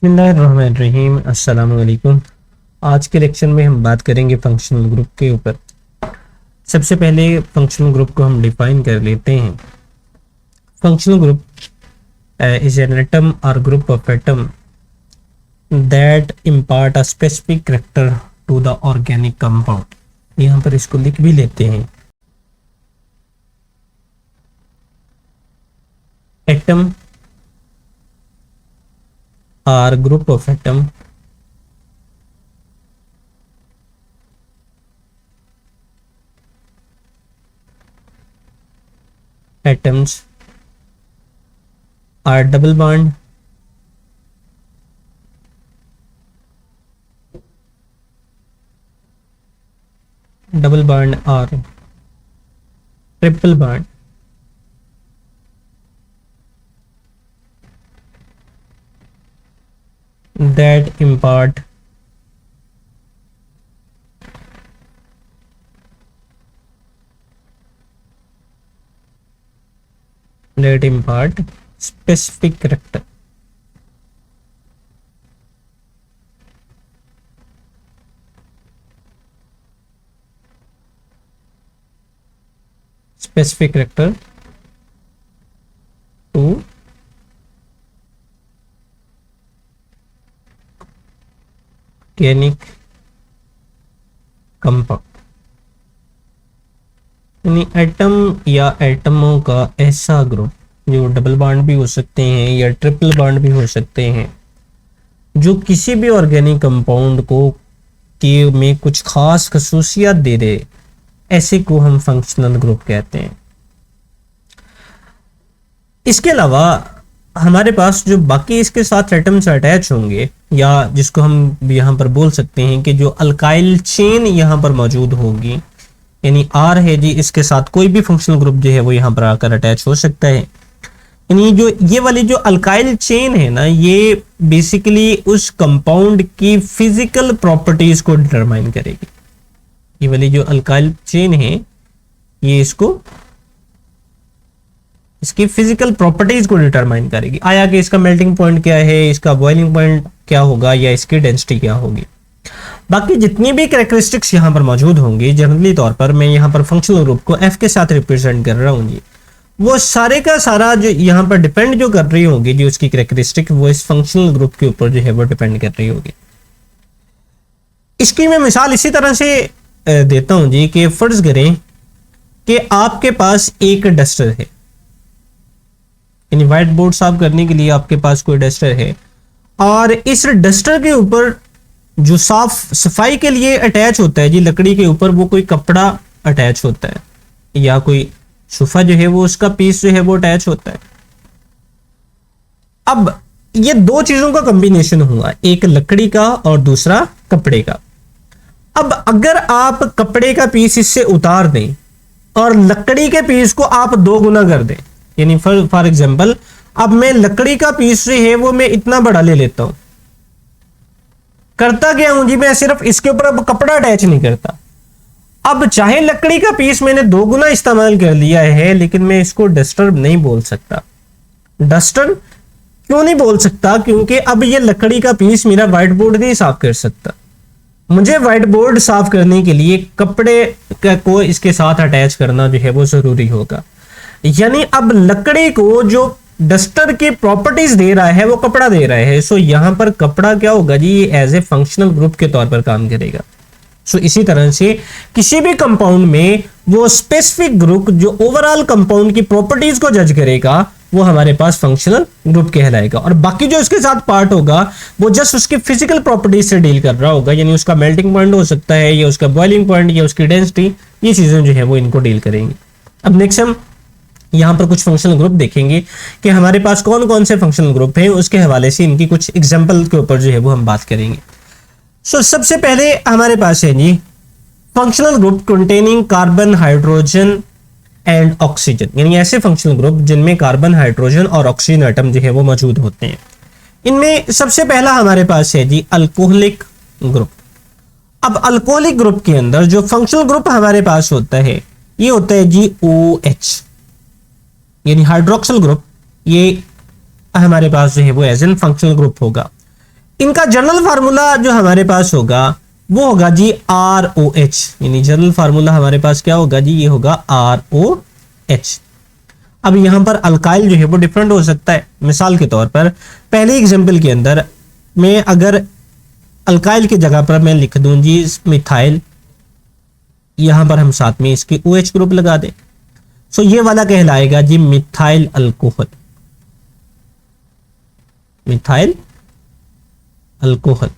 बिस्मिल्लाहिर्रहमानिर्रहीम। अस्सलाम वालेकुम। आज के लेक्चर में हम बात करेंगे फंक्शनल ग्रुप के ऊपर। सबसे पहले फंक्शनल ग्रुप को हम डिफाइन कर लेते हैं। Functional group is an atom और group of atom that impart a specific character to the organic compound. यहाँ पर इसको लिख भी लेते हैं। Atom or group of atoms are double bond or triple bond that impart specific character. Specific character to organic compound, यानी atom या एटमों का ऐसा ग्रुप जो डबल बॉन्ड भी हो सकते हैं या ट्रिपल बॉन्ड भी हो सकते हैं, जो किसी भी ऑर्गेनिक कंपाउंड को के में कुछ खास खसूसियत दे दे, ऐसे को हम फंक्शनल ग्रुप कहते हैं। इसके अलावा हमारे पास जो बाकी इसके साथ एटम्स अटैच होंगे, या जिसको हम यहाँ पर बोल सकते हैं कि जो अल्काइल चेन यहाँ पर मौजूद होगी, यानी आर है जी, इसके साथ कोई भी फंक्शनल ग्रुप जो है वो यहाँ पर आकर अटैच हो सकता है। यानी जो ये वाली जो अल्काइल चेन है ना, ये बेसिकली उस कंपाउंड की फिजिकल प्रॉपर्टीज को डिटरमाइन करेगी। ये वाली जो अल्काइल चेन है, ये इसकी फिजिकल प्रॉपर्टीज को डिटरमाइन करेगी। आया कि इसका मेल्टिंग पॉइंट क्या है, इसका बॉइलिंग पॉइंट क्या होगा, या इसकी डेंसिटी क्या होगी। बाकी जितनी भी कैरेक्टरिस्टिक्स यहाँ पर मौजूद होंगी, जनरली तौर पर मैं यहाँ पर फंक्शनल ग्रुप को एफ के साथ रिप्रेजेंट कर रहा हूँ जी, वो सारे का सारा जो यहाँ पर डिपेंड जो कर रही होगी, जो उसकी कैरेक्टरिस्टिक, वो इस फंक्शनल ग्रुप के ऊपर जो है वो डिपेंड कर रही होगी। इसकी मैं मिसाल इसी तरह से देता हूँ जी कि फर्ज करें कि आपके पास एक डस्टर है, यानी व्हाइट बोर्ड साफ करने के लिए आपके पास कोई डस्टर है, और इस डस्टर के ऊपर जो सफाई के लिए अटैच होता है जी, लकड़ी के ऊपर वो कोई कपड़ा अटैच होता है, या कोई सोफा जो है वो उसका पीस जो है वो अटैच होता है। अब ये दो चीजों का कॉम्बिनेशन हुआ, एक लकड़ी का और दूसरा कपड़े का। अब अगर आप कपड़े का पीस इससे उतार दें और लकड़ी के पीस को आप दो गुना कर दें, यानी फॉर एग्जाम्पल अब मैं लकड़ी का पीस जो है वो मैं इतना बड़ा ले लेता हूं, करता क्या हूं जी, मैं सिर्फ इसके ऊपर अब कपड़ा अटैच नहीं करता। अब चाहे लकड़ी का पीस मैंने दो गुना इस्तेमाल कर लिया है, लेकिन मैं इसको डस्टर नहीं बोल सकता। डस्टर क्यों नहीं बोल सकता? क्योंकि अब ये लकड़ी का पीस मेरा व्हाइट बोर्ड नहीं साफ कर सकता। मुझे व्हाइट बोर्ड साफ करने के लिए कपड़े को इसके साथ अटैच करना जो है वो जरूरी होगा। यानी अब लकड़ी को जो डस्टर की प्रॉपर्टीज दे रहा है वो कपड़ा दे रहा है। सो यहां पर कपड़ा क्या होगा जी, ये एज ए फंक्शनल ग्रुप के तौर पर काम करेगा। सो इसी तरह से किसी भी कंपाउंड में वो स्पेसिफिक ग्रुप जो ओवरऑल कंपाउंड की प्रॉपर्टीज को जज करेगा, वो हमारे पास फंक्शनल ग्रुप कहलाएगा। और बाकी जो इसके साथ पार्ट होगा वो जस्ट उसकी फिजिकल प्रॉपर्टीज से डील कर रहा होगा, यानी उसका मेल्टिंग पॉइंट हो सकता है, या उसका बॉइलिंग पॉइंट, या उसकी डेंसिटी, ये चीजें जो है वो इनको डील करेंगी। अब नेक्स्ट हम यहाँ पर कुछ फंक्शनल ग्रुप देखेंगे कि हमारे पास कौन कौन से फंक्शनल ग्रुप हैं, उसके हवाले से इनकी कुछ एग्जांपल के ऊपर जो है वो हम बात करेंगे। सो सबसे पहले हमारे पास है जी functional group containing carbon, hydrogen and oxygen, यानी ऐसे फंक्शनल ग्रुप जिनमें कार्बन, हाइड्रोजन और ऑक्सीजन एटम जो है वो मौजूद होते हैं। इनमें सबसे पहला हमारे पास है जी अल्कोहलिक ग्रुप। अब अल्कोहलिक ग्रुप के अंदर जो फंक्शनल ग्रुप हमारे पास होता है, ये होता है जी OH, यानी हाइड्रोक्सिल ग्रुप। ये हमारे पास जो है वो एज एन फंक्शनल ग्रुप होगा। इनका जनरल फार्मूला जो हमारे पास होगा वो होगा जी ROH, यानी जनरल फार्मूला हमारे पास क्या होगा जी, ये होगा ROH। अब यहां पर अल्काइल जो है वो डिफरेंट हो सकता है। मिसाल के तौर पर पहले एग्जांपल के अंदर मैं अगर अल्काइल की जगह पर मैं लिख दूं जी मिथाइल, यहां पर हम साथ में इसके OH ग्रुप लगा दें, सो ये वाला कहलाएगा जी मिथाइल अल्कोहल, मिथाइल अल्कोहल।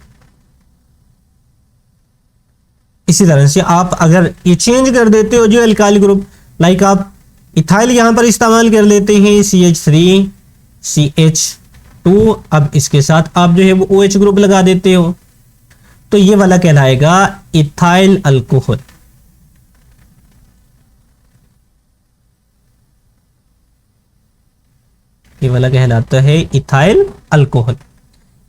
इसी तरह से आप अगर ये चेंज कर देते हो जो अल्काइल ग्रुप, लाइक आप इथाइल यहां पर इस्तेमाल कर लेते हैं CH3 CH2, अब इसके साथ आप जो है वो OH ग्रुप लगा देते हो, तो ये वाला कहलाएगा इथाइल अल्कोहल। ये वाला कहलाता है इथाइल अल्कोहल।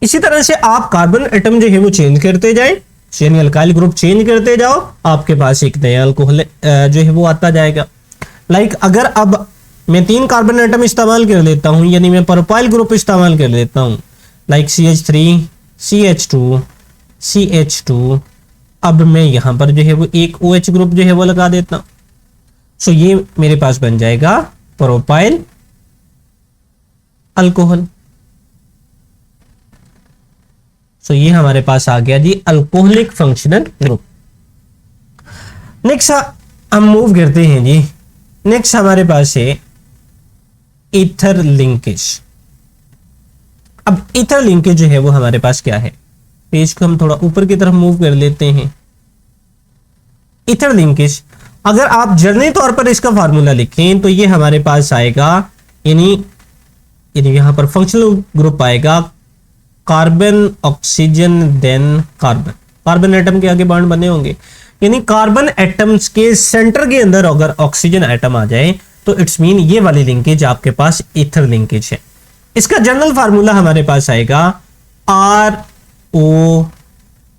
इसी तरह से आप कार्बन एटम जो है वो चेंज करते जाएं, यानी अल्काइल ग्रुप चेंज करते जाओ, आपके पास एक नया अल्कोहल जो है वो आता जाएगा। लाइक अगर अब मैं 3 कार्बन एटम इस्तेमाल कर लेता हूं, यानी मैं प्रोपाइल ग्रुप इस्तेमाल कर लेता हूं, लाइक CH3 CH2 CH2, अब मैं यहां पर जो है वो एक OH ग्रुप जो है वो लगा देता हूं, सो ये मेरे पास बन जाएगा प्रोपाइल अल्कोहल। सो ये हमारे पास आ गया जी अल्कोहलिक फंक्शनल ग्रुप। नेक्स्ट हम मूव करते हैं जी, नेक्स्ट हमारे पास है ईथर लिंकेज। अब ईथर लिंकेज जो है वो हमारे पास क्या है, पेज को हम थोड़ा ऊपर की तरफ मूव कर लेते हैं। ईथर लिंकेज अगर आप जर्नली तौर पर इसका फार्मूला लिखें तो ये हमारे पास आएगा, यानी यहां पर फंक्शनल ग्रुप आएगा carbon oxygen then carbon, carbon atom के आगे बॉन्ड बने होंगे, यानी कार्बन एटम्स के सेंटर के अंदर अगर ऑक्सीजन एटम आ जाए तो इट्स मीन ये वाली लिंकेज आपके पास ईथर लिंकेज है। इसका जनरल फार्मूला हमारे पास आएगा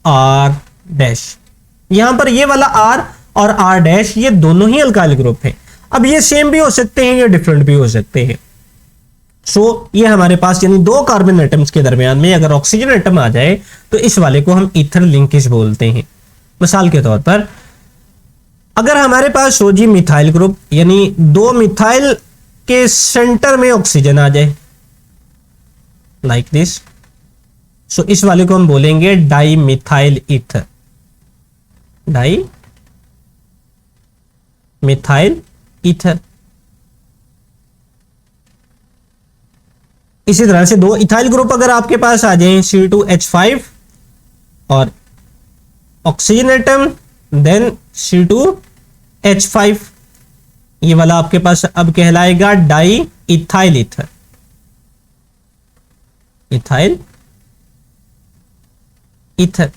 ROR डैश। यहां पर ये वाला R और R डैश ये दोनों ही अल्काइल ग्रुप हैं। अब ये सेम भी हो सकते हैं, ये डिफरेंट भी हो सकते हैं। सो ये हमारे पास यानी 2 कार्बन एटम्स के दरमियान में अगर ऑक्सीजन एटम आ जाए तो इस वाले को हम ईथर लिंकेज बोलते हैं। मिसाल के तौर पर अगर हमारे पास हो जी मिथाइल ग्रुप, यानी 2 मिथाइल के सेंटर में ऑक्सीजन आ जाए लाइक दिस, सो इस वाले को हम बोलेंगे di methyl ether, di methyl ether. इसी तरह से 2 इथाइल ग्रुप अगर आपके पास आ जाएं C2H5 और ऑक्सीजन एटम देन C2H5, ये वाला आपके पास अब कहलाएगा di ethyl ether, ethyl ether.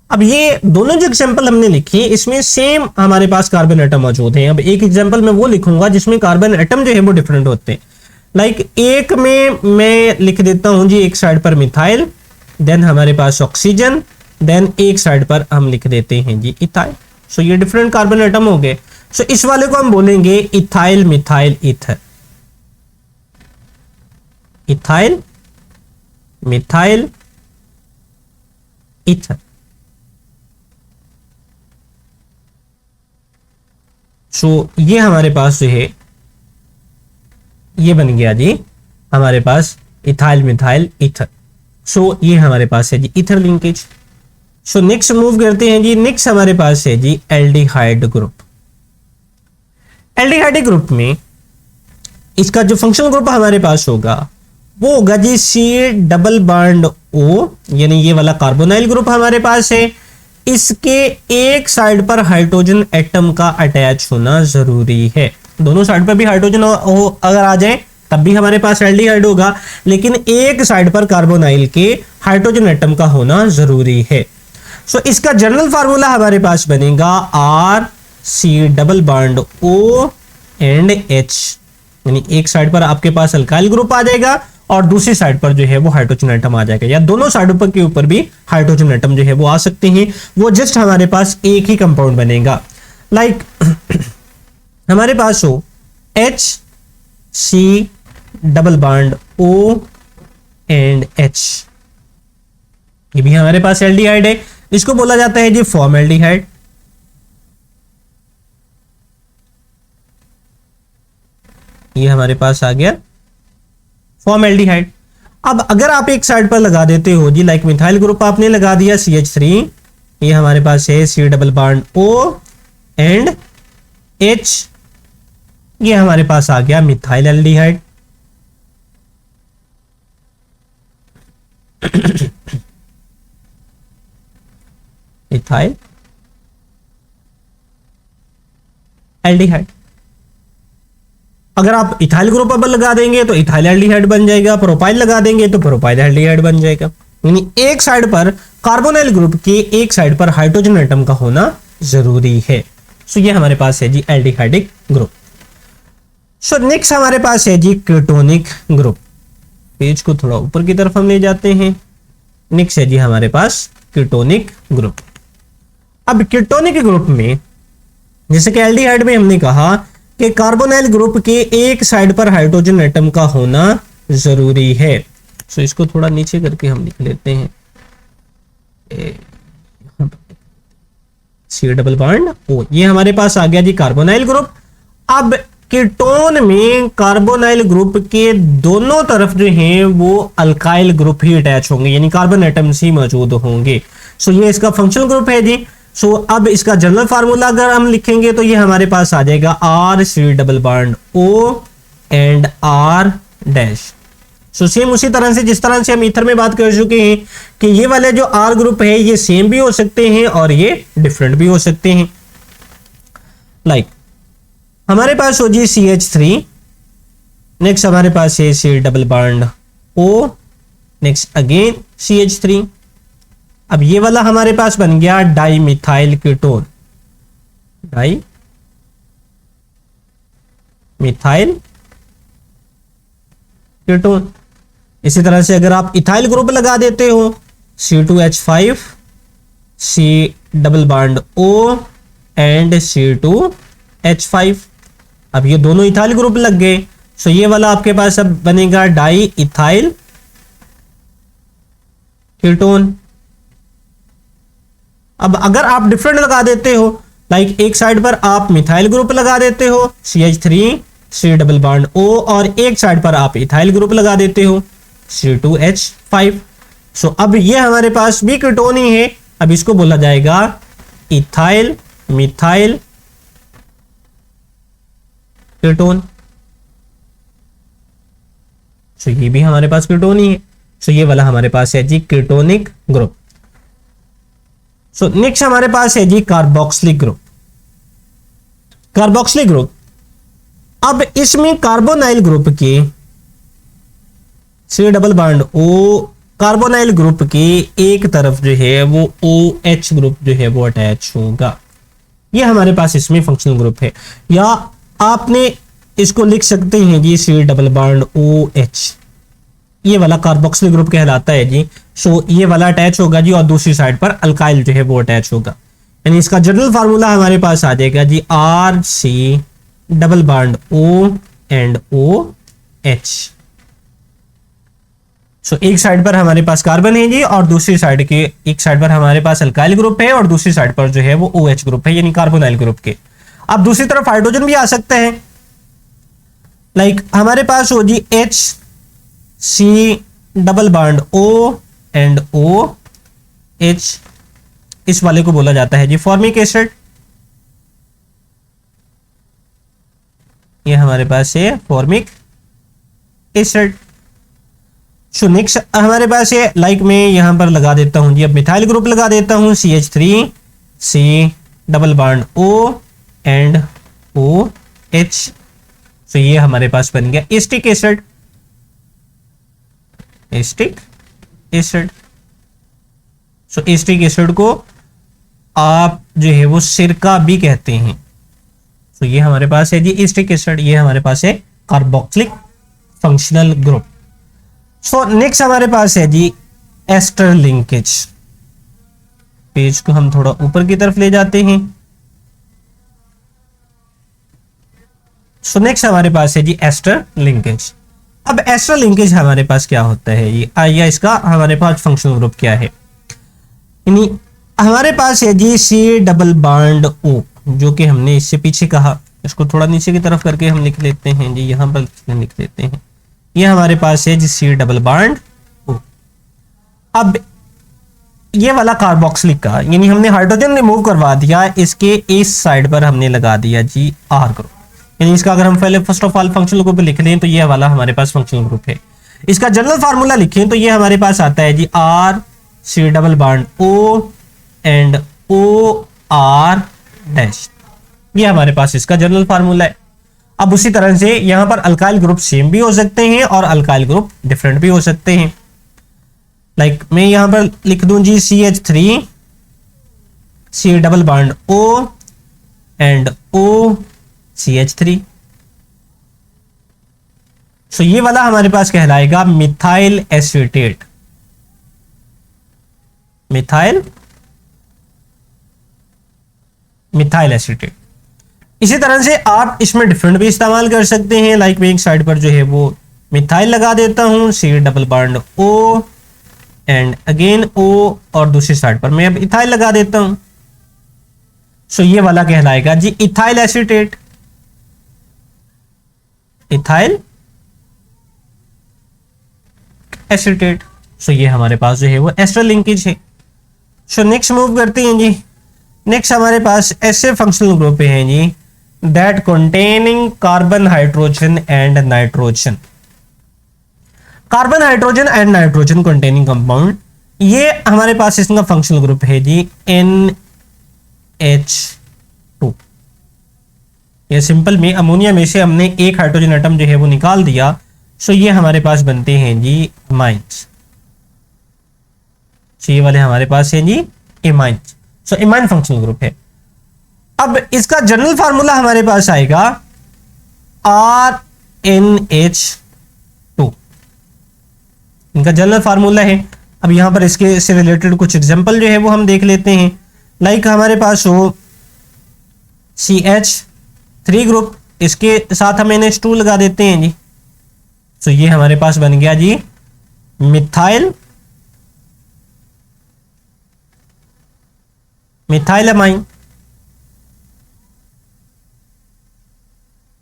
अब ये दोनों जो एग्जांपल हमने लिखे इसमें सेम हमारे पास कार्बन एटम मौजूद हैं। अब एक एग्जांपल मैं वो लिखूंगा जिसमें कार्बन एटम जो है वो डिफरेंट होते हैं। लाइक एक में मैं लिख देता हूं जी एक साइड पर मिथाइल, देन हमारे पास ऑक्सीजन, देन एक साइड पर हम लिख देते हैं जी इथाइल। सो ये डिफरेंट कार्बन एटम हो गए। सो इस वाले को हम बोलेंगे ethyl methyl ether, ethyl methyl ether. So ये हमारे पास जो है ये बन गया जी हमारे पास इथाइल मिथाइल ईथर। सो ये हमारे पास है जी ether linkage. So next move करते हैं जी, नेक्स्ट हमारे पास है जी एल्डिहाइड ग्रुप। एल्डिहाइड ग्रुप में इसका जो फंक्शनल ग्रुप हमारे पास होगा वो होगा जी C+O, यानी ये वाला कार्बोनाइल ग्रुप हमारे पास है। इसके एक साइड पर हाइड्रोजन एटम का अटैच होना जरूरी है। दोनों साइड पर भी हाइड्रोजन हो अगर आ जाए तब भी हमारे पास एल्डिहाइड होगा, लेकिन एक साइड पर कार्बोनाइल के हाइड्रोजन एटम का होना जरूरी है। सो इसका जनरल फार्मूला हमारे पास बनेगा RC+O एंड H, यानी एक साइड पर आपके पास अल्काइल ग्रुप आ जाएगा और दूसरी साइड पर जो है वो हाइड्रोजन एटम आ जाएगा, या दोनों साइडों पर के ऊपर भी हाइड्रोजन एटम जो है वो आ सकते हैं। वो जस्ट हमारे पास एक ही कंपाउंड बनेगा। लाइक हमारे पास हो HC+O एंड H, ये भी हमारे पास एल्डिहाइड है, इसको बोला जाता है जी फॉर्मल्डिहाइड। ये हमारे पास आ गया फॉर्मल्डिहाइड। अब अगर आप एक साइड पर लगा देते हो जी, लाइक मिथाइल ग्रुप आपने लगा दिया CH3, ये हमारे पास है C double bond O and H, ये हमारे पास आ गया मिथाइल एल्डिहाइड। Methyl aldehyde. अगर आप इथाइल ग्रुप अब लगा देंगे तो इथाइल एल्डिहाइड बन जाएगा, प्रोपाइल लगा देंगे तो प्रोपाइल एल्डिहाइड बन जाएगा। यानी एक साइड पर कार्बोनाइल ग्रुप के एक साइड पर हाइड्रोजन एटम का होना जरूरी है। सो ये हमारे पास है जी एल्डिहाइडिक ग्रुप। सो नेक्स्ट हमारे पास है जी कीटोनिक ग्रुप। पेज को थोड़ा ऊपर की तरफ हम ले जाते हैं। नेक्स्ट है जी हमारे पास कीटोनिक ग्रुप। अब कीटोनिक ग्रुप में जैसे कि एल्डिहाइड में हमने कहा कि कार्बोनाइल ग्रुप के एक साइड पर हाइड्रोजन एटम का होना जरूरी है। सो इसको थोड़ा नीचे करके हम लिख लेते हैं, C डबल बॉन्ड O, ये हमारे पास आ गया जी कार्बोनाइल ग्रुप। अब कीटोन में कार्बोनाइल ग्रुप के दोनों तरफ जो हैं वो अल्काइल ग्रुप ही अटैच होंगे, यानी कार्बन एटम्स ही मौजूद होंगे। सो ये इसका फंक्शनल ग्रुप है जी। सो अब इसका जनरल फार्मूला अगर हम लिखेंगे तो ये हमारे पास आ जाएगा RC double bond O and R dash. So same उसी तरह से जिस तरह से हम ईथर में बात कर चुके हैं कि ये वाले जो R ग्रुप है ये सेम भी हो सकते हैं और ये डिफरेंट भी हो सकते हैं। लाइक हमारे पास हो जी CH3, नेक्स्ट हमारे पास है C double bond O, next again CH3। अब ये वाला हमारे पास बन गया di methyl ketone, di methyl ketone. इसी तरह से अगर आप इथाइल ग्रुप लगा देते हो C2H5, C double bond O and C2H5, अब ये दोनों इथाइल ग्रुप लग गए। सो ये वाला आपके पास अब बनेगा डाई इथाइल कीटोन। अब अगर आप डिफरेंट लगा देते हो, लाइक एक साइड पर आप मिथाइल ग्रुप लगा देते हो CH3, C double bond O, और एक साइड पर आप इथाइल ग्रुप लगा देते हो C2H5। सो अब ये हमारे पास भी कीटोन ही है। अब इसको बोला जाएगा इथाइल मिथाइल कीटोन। सो ये भी हमारे पास कीटोन ही है। सो ये वाला हमारे पास है जी कीटोनिक ग्रुप। सो नेक्स्ट हमारे पास है जी कार्बोक्सिलिक ग्रुप। कार्बोक्सिलिक ग्रुप, अब इसमें कार्बोनाइल ग्रुप के C double bond O, carbonyl group के एक तरफ जो है वो OH ग्रुप जो है वो अटैच होगा। ये हमारे पास इसमें फंक्शनल ग्रुप है, या आपने इसको लिख सकते हैं जी C डबल बॉन्ड OH। ये वाला कार्बोक्सिलिक ग्रुप कहलाता है जी। सो ये वाला अटैच होगा जी और दूसरी साइड पर अल्काइल जो है वो अटैच होगा। यानी इसका जनरल फार्मूला हमारे पास आ जाएगा जी RC double bond O and OH। सो एक साइड पर हमारे पास कार्बन है जी और दूसरी साइड के एक साइड पर हमारे पास अल्काइल ग्रुप है और दूसरी साइड पर जो है वो OH ग्रुप है, यानी कार्बोनाइल ग्रुप के। अब दूसरी तरफ हाइड्रोजन भी आ सकते हैं, लाइक हमारे पास हो जी HC double bond O and OH। इस वाले को बोला जाता है जी फॉर्मिक एसिड। ये हमारे पास है फॉर्मिक एसिड। सो नेक्स्ट हमारे पास है, लाइक मैं यहां पर लगा देता हूं जी, अब मिथाइल ग्रुप लगा देता हूं CH3, C double bond O and OH। सो ये हमारे पास बन गया एस्टिक एसिड, एस्टिक एसिड। सो एस्टिक एसिड को आप जो है वो सिरका भी कहते हैं। सो ये हमारे पास है जी एस्टिक एसिड। ये हमारे पास है carboxylic functional group. So next हमारे पास है जी एस्टर लिंकेज। पेज को हम थोड़ा ऊपर की तरफ ले जाते हैं। सो नेक्स्ट हमारे पास है जी एस्टर लिंकेज। अब एस्टर लिंकेज हमारे पास क्या होता है, ये या इसका हमारे पास फंक्शनल ग्रुप क्या है। यानी हमारे पास है जी सी डबल बॉन्ड ओ, जो कि हमने इससे पीछे कहा। इसको थोड़ा नीचे की तरफ करके हम लिख लेते हैं जी, यहां पर लिख लेते हैं। ये हमारे पास है जी सी डबल बॉन्ड ओ। अब ये वाला कार्बोक्सिलिक का, यानी हमने हाइड्रोजन रिमूव करवा दिया, इसके इस साइड पर हमने लगा दिया जी आर ग्रुप। यानी इसका अगर हम पहले first of all functional group लिख लें तो ये वाला हमारे पास फंक्शनल ग्रुप है। इसका जनरल फार्मूला लिखें तो ये हमारे पास आता है जी R C double bond O and O R dash. ये हमारे पास इसका जनरल फार्मूला है। अब उसी तरह से यहां पर अल्काइल ग्रुप सेम भी हो सकते हैं और अल्काइल ग्रुप डिफरेंट भी हो सकते हैं। लाइक मैं यहां पर लिख दूं जी CH3 C double bond O and O CH3। So ये वाला हमारे पास कहलाएगा मिथाइल एसीटेट, मिथाइल एसीटेट। इसी तरह से आप इसमें डिफरेंट भी इस्तेमाल कर सकते हैं। लाइक मैं एक साइड पर जो है वो मिथाइल लगा देता हूं C double bond O and again O, और दूसरी साइड पर मैं अब इथाइल लगा देता हूं। सो ये वाला कहलाएगा जी इथाइल एसीटेट, इथाइल एसीटेट। सो ये हमारे पास जो है वो एस्टर लिंकेज है। सो नेक्स्ट मूव करते हैं जी। नेक्स्ट हमारे पास ऐसे फंक्शनल ग्रुप हैं जी that containing carbon hydrogen and nitrogen. Carbon hydrogen and nitrogen containing compound, ये हमारे पास इसका फंक्शनल ग्रुप है जी NH2। ये सिंपल में अमोनिया में से हमने एक हाइड्रोजन एटम जो है वो निकाल दिया। सो ये हमारे पास बनते हैं जी इमाइन्स। सो ये वाले हमारे पास हैं जी इमाइन्स। सो इमाइन फंक्शनल ग्रुप है। अब इसका जनरल फार्मूला हमारे पास आएगा RNH2, इनका जनरल फार्मूला है। अब यहां पर इसके से रिलेटेड कुछ एग्जांपल जो है वो हम देख लेते हैं। लाइक हमारे पास हो CH3 ग्रुप, इसके साथ हम NH2 लगा देते हैं जी। तो ये हमारे पास बन गया जी मिथाइल अमाइन।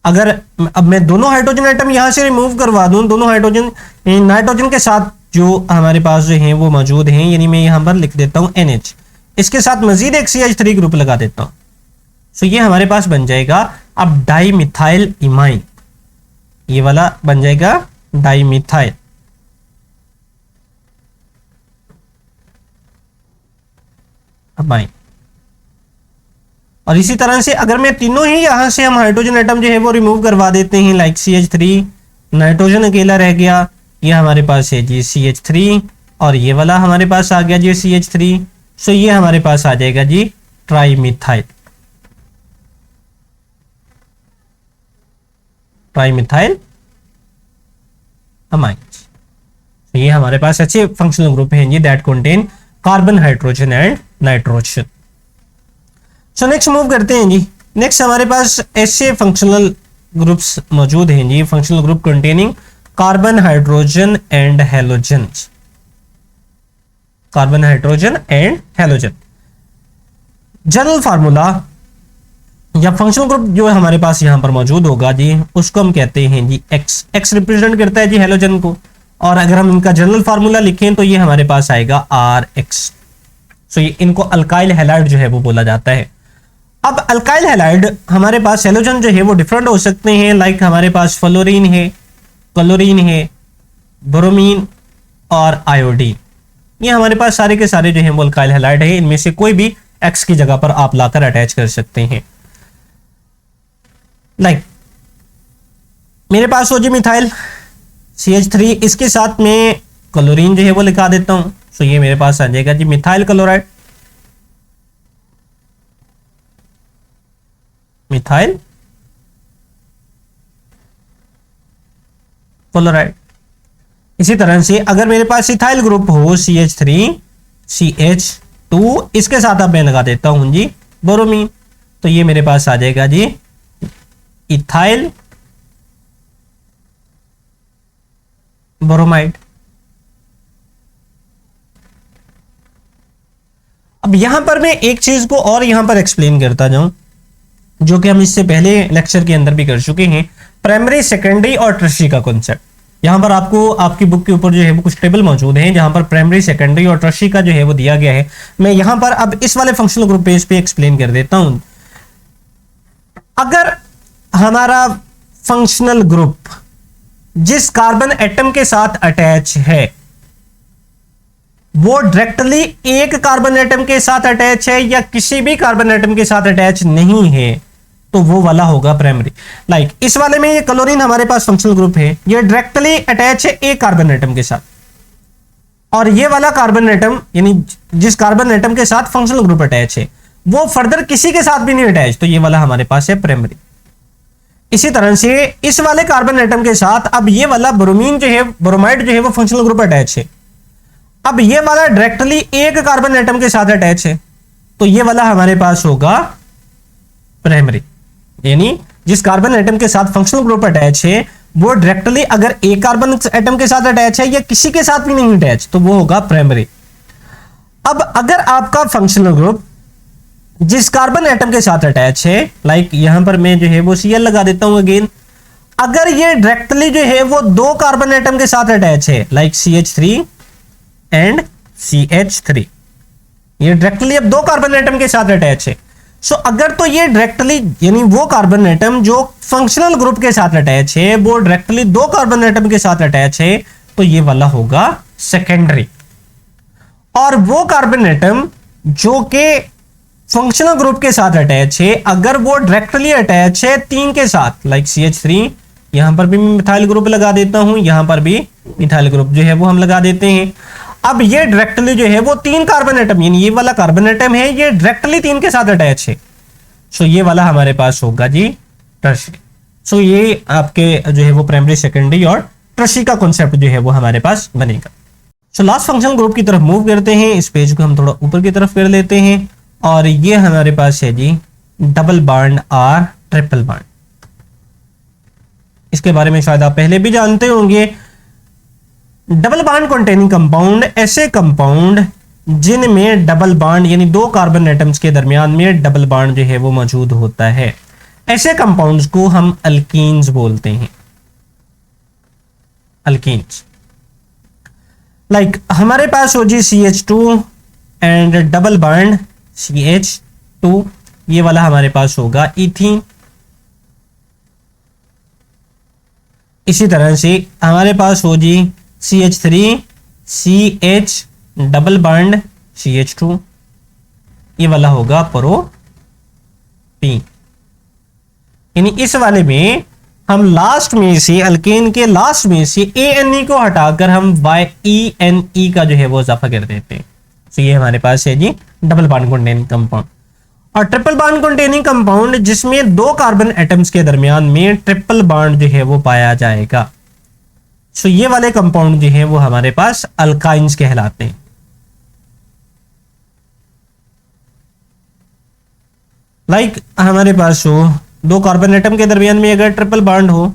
अगर अब मैं दोनों हाइड्रोजन आइटम यहां से रिमूव करवा दूं, दोनों हाइड्रोजन नाइट्रोजन के साथ जो हमारे पास जो हैं वो मौजूद हैं, यानी मैं यहां पर लिख देता हूं NH, इसके साथ मजीद एक CH3 ग्रुप लगा देता हूं। सो ये हमारे पास बन जाएगा अब डाई मिथाइल इमाइन। ये वाला बन जाएगा डाई मिथाइल अमाइन। और इसी तरह से अगर मैं तीनों ही यहां से हम हाइड्रोजन एटम जो है वो रिमूव करवा देते हैं, लाइक CH3, नाइट्रोजन अकेला रह गया, ये हमारे पास है जी CH3, और ये वाला हमारे पास आ गया जी CH3। सो ये हमारे पास आ जाएगा जी ट्राईमिथाइल अमाइंस। ये हमारे पास अच्छे फंक्शनल ग्रुप हैं जी that contain carbon hydrogen and nitrogen. So next move करते हैं जी। नेक्स्ट हमारे पास ऐसे फंक्शनल ग्रुप्स मौजूद हैं जी, functional group containing carbon hydrogen and halogen. Carbon hydrogen and halogen general formula या फंक्शनल ग्रुप जो हमारे पास यहां पर मौजूद होगा जी, उसको हम कहते हैं जी एक्स। एक्स रिप्रेजेंट करता है जी हैलोजन को, और अगर हम इनका जनरल फार्मूला लिखें तो ये हमारे पास आएगा RX। सो ये इनको अल्काइल हैलाइड जो है वो बोला जाता है। अब अल्काइल हैलाइड हमारे पास हैलोजन जो है वो डिफरेंट हो सकते हैं। लाइक हमारे पास फ्लोरीन है, क्लोरीन है, ब्रोमीन और आयोडीन। ये हमारे पास सारे के सारे जो है वो अल्काइल हैलाइड है। इनमें से कोई भी एक्स की जगह पर आप लाकर अटैच कर सकते हैं। लाइक मेरे पास हो जी मिथाइल CH3, इसके साथ में क्लोरीन जो है वो लिखा देता हूं। सो ये मेरे पास आ जाएगा जी मिथाइल क्लोराइड, मिथाइल क्लोराइड। इसी तरह से अगर मेरे पास इथाइल ग्रुप हो CH3 CH2, इसके साथ अब मैं लगा देता हूं जी बोरोमीन, तो ये मेरे पास आ जाएगा जी इथाइल ब्रोमाइड। अब यहां पर मैं एक चीज को और यहां पर एक्सप्लेन करता जाऊं, जो कि हम इससे पहले लेक्चर के अंदर भी कर चुके हैं, प्राइमरी, सेकेंडरी और टर्शियरी का कॉन्सेप्ट। यहां पर आपको आपकी बुक के ऊपर जो है वो कुछ टेबल मौजूद हैं जहां पर प्राइमरी, सेकेंडरी और टर्शियरी का जो है वो दिया गया है। मैं यहां पर अब इस वाले फंक्शनल ग्रुप पेज पे एक्सप्लेन कर देता हूं। अगर हमारा फंक्शनल ग्रुप जिस कार्बन एटम के साथ अटैच है वो डायरेक्टली एक कार्बन एटम के साथ अटैच है या किसी भी कार्बन एटम के साथ अटैच नहीं है, तो वो वाला होगा प्राइमरी। लाइक इस वाले में ये क्लोरीन हमारे पास फंक्शनल ग्रुप है, ये डायरेक्टली अटैच है एक कार्बन एटम के साथ, और ये वाला कार्बन एटम यानी जिस कार्बन एटम के साथ फंक्शनल ग्रुप अटैच है वो फर्दर किसी के साथ भी नहीं अटैच, तो ये वाला हमारे पास है प्राइमरी। इसी तरह से इस वाले कार्बन एटम के साथ अब ये वाला ब्रोमीन जो है, ब्रोमाइड जो है वो फंक्शनल ग्रुप अटैच है। अब ये वाला डायरेक्टली एक कार्बन एटम के साथ अटैच है, तो ये वाला हमारे पास होगा प्राइमरी। यानी जिस कार्बन एटम के साथ फंक्शनल ग्रुप अटैच है वो डायरेक्टली अगर एक कार्बन एटम के साथ अटैच है या किसी के साथ भी नहीं अटैच, तो वो होगा प्राइमरी। अब अगर आपका फंक्शनल ग्रुप जिस कार्बन एटम के साथ अटैच है, लाइक यहां पर मैं जो है वो Cl लगा देता हूं अगेन, अगर ये डायरेक्टली जो है वो दो कार्बन एटम के साथ अटैच है, लाइक CH3 एंड CH3, ये डायरेक्टली अब दो कार्बन एटम के साथ अटैच है। सो अगर तो ये डायरेक्टली यानी वो कार्बन एटम जो फंक्शनल ग्रुप के साथ अटैच है वो डायरेक्टली दो कार्बन एटम के साथ अटैच है, तो ये वाला होगा सेकेंडरी। और वो कार्बन एटम जो कि फंक्शनल ग्रुप के साथ अटैच है, अगर वो डायरेक्टली अटैच है तीन के साथ, लाइक CH3, यहां पर भी मैं मिथाइल ग्रुप लगा देता हूं, यहां पर भी मिथाइल ग्रुप जो है वो हम लगा देते हैं। अब ये डायरेक्टली जो है वो तीन कार्बन एटम यानी ये वाला कार्बन एटम है ये डायरेक्टली तीन के साथ अटैच है, सो ये वाला हमारे पास होगा जी टर्शियरी। सो ये आपके जो है वो प्राइमरी, सेकेंडरी और टर्शियरी का कॉन्सेप्ट जो है वो हमारे पास बनेगा। सो लास्ट फंक्शनल ग्रुप की तरफ मूव करते हैं। इस पेज को हम थोड़ा ऊपर की तरफ कर लेते हैं और ये हमारे पास है जी डबल बॉन्ड और ट्रिपल बॉन्ड। इसके बारे में शायद आप पहले भी जानते होंगे। डबल बॉन्ड कंटेनिंग कंपाउंड ऐसे कंपाउंड जिनमें डबल बॉन्ड यानी दो कार्बन एटम्स के दरमियान में डबल बॉन्ड जो है वो मौजूद होता है, ऐसे कंपाउंड्स को हम अल्कीन्स बोलते हैं। अल्कीन्स लाइक हमारे पास हो जी CH2 and double bond CH2, ये वाला हमारे पास होगा इथीन। इसी तरह से हमारे पास हो जी CH3 CH double bond CH2, ये वाला होगा प्रोपीन। यानी इस वाले में हम लास्ट में से अल्केन के लास्ट में से ANE को हटाकर हम YENE का जो है वो इजाफा कर देते हैं। तो ये हमारे पास है जी डबल बॉन्ड कंटेनिंग कंपाउंड। और ट्रिपल बॉन्ड कंटेनिंग कंपाउंड जिसमें दो कार्बन एटम्स के दरमियान में ट्रिपल बॉन्ड जो है वो पाया जाएगा। सो ये वाले कंपाउंड जो है वो हमारे पास अल्काइंस कहलाते हैं। लाइक हमारे पास हो दो कार्बन एटम के दरमियान में अगर ट्रिपल बॉन्ड हो,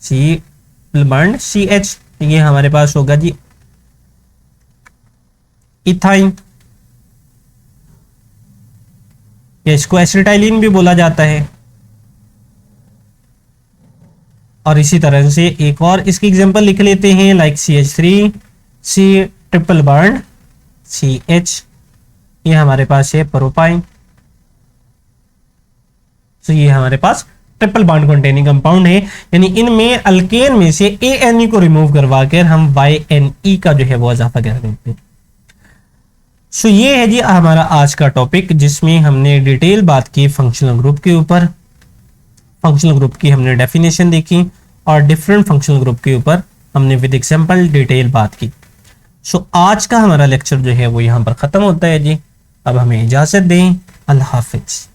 ट्रिपल बॉन्ड CH, ये हमारे पास होगा जी इथाइन, या इसको एसिटाइलिन भी बोला जाता है। और इसी तरह से एक और इसकी एग्जांपल लिख लेते हैं, like CH3 C triple bond CH, ये हमारे पास है प्रोपाइन। तो ये हमारे पास ट्रिपल बॉन्ड कंटेनिंग कंपाउंड है, यानी इनमें अल्केन में से ANE को रिमूव करवा कर हम YNE का जो है वो इजाफा कर देते हैं। सो ये है जी हमारा आज का टॉपिक, जिसमें हमने डिटेल बात की फंक्शनल ग्रुप के ऊपर। फंक्शनल ग्रुप की हमने डेफिनेशन देखी और डिफरेंट फंक्शनल ग्रुप के ऊपर हमने विद एग्जांपल डिटेल बात की। सो आज का हमारा लेक्चर जो है वो यहाँ पर खत्म होता है जी। अब हमें इजाजत दें, अल्लाह हाफिज।